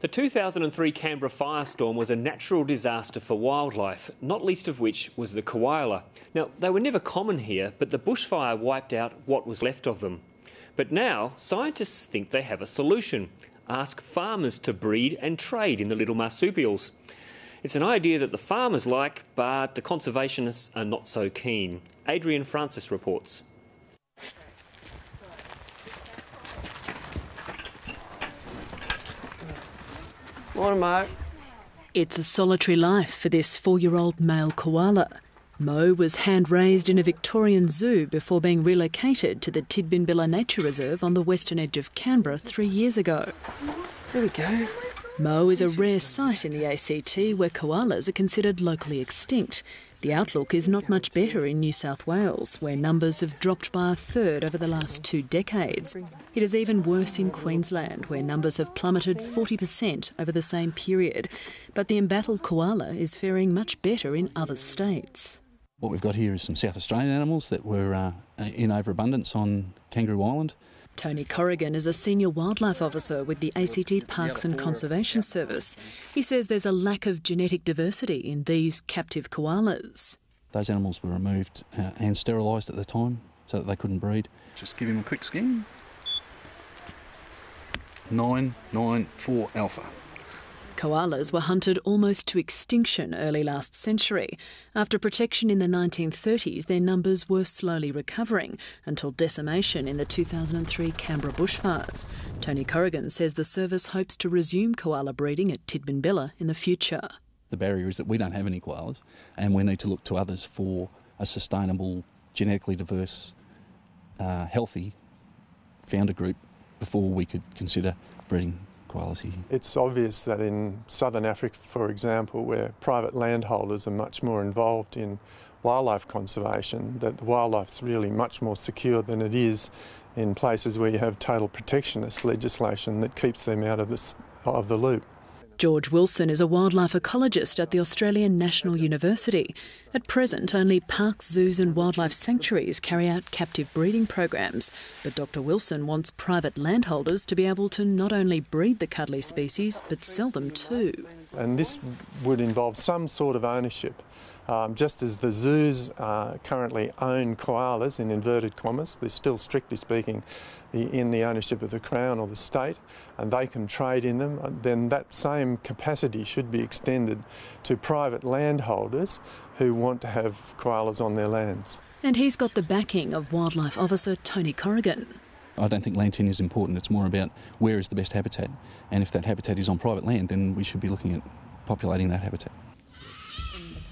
The 2003 Canberra firestorm was a natural disaster for wildlife, not least of which was the koala. Now, they were never common here, but the bushfire wiped out what was left of them. But now, scientists think they have a solution. Ask farmers to breed and trade in the little marsupials. It's an idea that the farmers like, but the conservationists are not so keen. Adrian Francis reports. Morning, mate. It's a solitary life for this 4-year-old male koala. Mo was hand-raised in a Victorian zoo before being relocated to the Tidbinbilla Nature Reserve on the western edge of Canberra 3 years ago. There we go. Mo is a rare sight in the ACT where koalas are considered locally extinct. The outlook is not much better in New South Wales, where numbers have dropped by a third over the last 2 decades. It is even worse in Queensland, where numbers have plummeted 40% over the same period. But the embattled koala is faring much better in other states. What we've got here is some South Australian animals that were in overabundance on Kangaroo Island. Tony Corrigan is a senior wildlife officer with the ACT Parks and Conservation Service. He says there's a lack of genetic diversity in these captive koalas. Those animals were removed and sterilised at the time so that they couldn't breed. Just give him a quick scan. 994 alpha. Koalas were hunted almost to extinction early last century. After protection in the 1930s, their numbers were slowly recovering until decimation in the 2003 Canberra bushfires. Tony Corrigan says the service hopes to resume koala breeding at Tidbinbilla in the future. The barrier is that we don't have any koalas and we need to look to others for a sustainable, genetically diverse, healthy founder group before we could consider breeding koalas here. It's obvious that in southern Africa, for example, where private landholders are much more involved in wildlife conservation, that the wildlife's really much more secure than it is in places where you have total protectionist legislation that keeps them out of the loop. George Wilson is a wildlife ecologist at the Australian National University. At present, only parks, zoos and wildlife sanctuaries carry out captive breeding programs. But Dr Wilson wants private landholders to be able to not only breed the cuddly species, but sell them too. And this would involve some sort of ownership. Just as the zoos currently own koalas, in inverted commas, they're still, strictly speaking, in the ownership of the Crown or the state, and they can trade in them, then that same capacity should be extended to private landholders who want to have koalas on their lands. And he's got the backing of Wildlife Officer Tony Corrigan. I don't think land tenure is important, it's more about where is the best habitat, and if that habitat is on private land, then we should be looking at populating that habitat.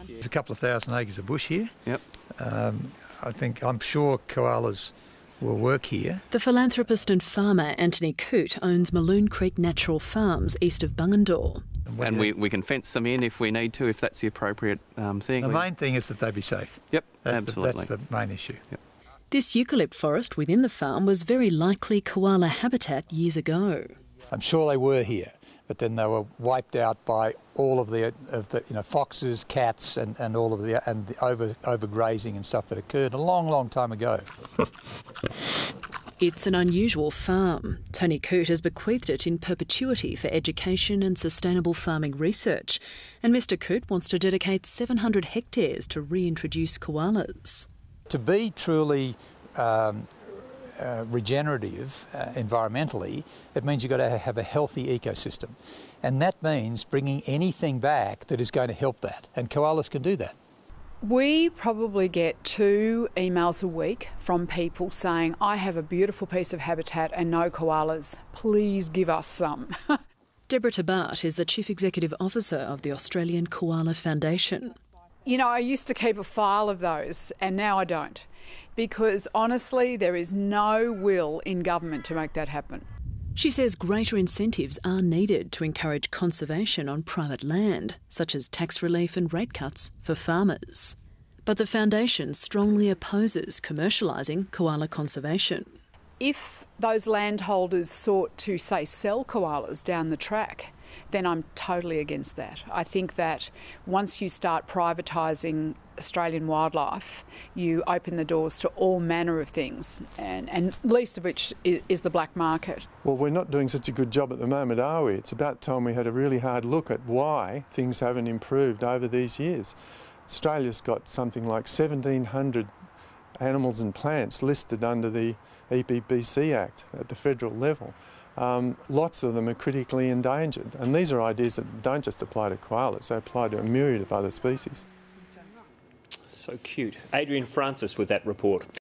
There's a couple of thousand acres of bush here. Yep. I'm sure koalas will work here. The philanthropist and farmer Anthony COOTE owns Maloon Creek Natural Farms east of Bungendore. And we can fence them in if we need to, if that's the appropriate thing. The main thing is that they be safe. Yep, That's absolutely. the main issue. Yep. This eucalypt forest within the farm was very likely koala habitat years ago. I'm sure they were here, but then they were wiped out by all of the foxes, cats, and all of the overgrazing and stuff that occurred a long, long time ago. It's an unusual farm. Tony COOTE has bequeathed it in perpetuity for education and sustainable farming research. And Mr COOTE wants to dedicate 700 hectares to reintroduce koalas. To be truly regenerative environmentally, it means you've got to have a healthy ecosystem. And that means bringing anything back that is going to help that. And koalas can do that. We probably get 2 emails a week from people saying, I have a beautiful piece of habitat and no koalas. Please give us some. Deborah TABART is the Chief Executive Officer of the Australian Koala Foundation. You know, I used to keep a file of those and now I don't. Because honestly, there is no will in government to make that happen. She says greater incentives are needed to encourage conservation on private land, such as tax relief and rate cuts for farmers. But the Foundation strongly opposes commercialising koala conservation. if those landholders sought to, say, sell koalas down the track, then I'm totally against that. I think that once you start privatising Australian wildlife, you open the doors to all manner of things, and least of which is the black market. Well, we're not doing such a good job at the moment, are we? It's about time we had a really hard look at why things haven't improved over these years. Australia's got something like 1,700 animals and plants listed under the EPBC Act at the federal level. Lots of them are critically endangered, and these are ideas that don't just apply to koalas, they apply to a myriad of other species. So cute. Adrian Francis with that report.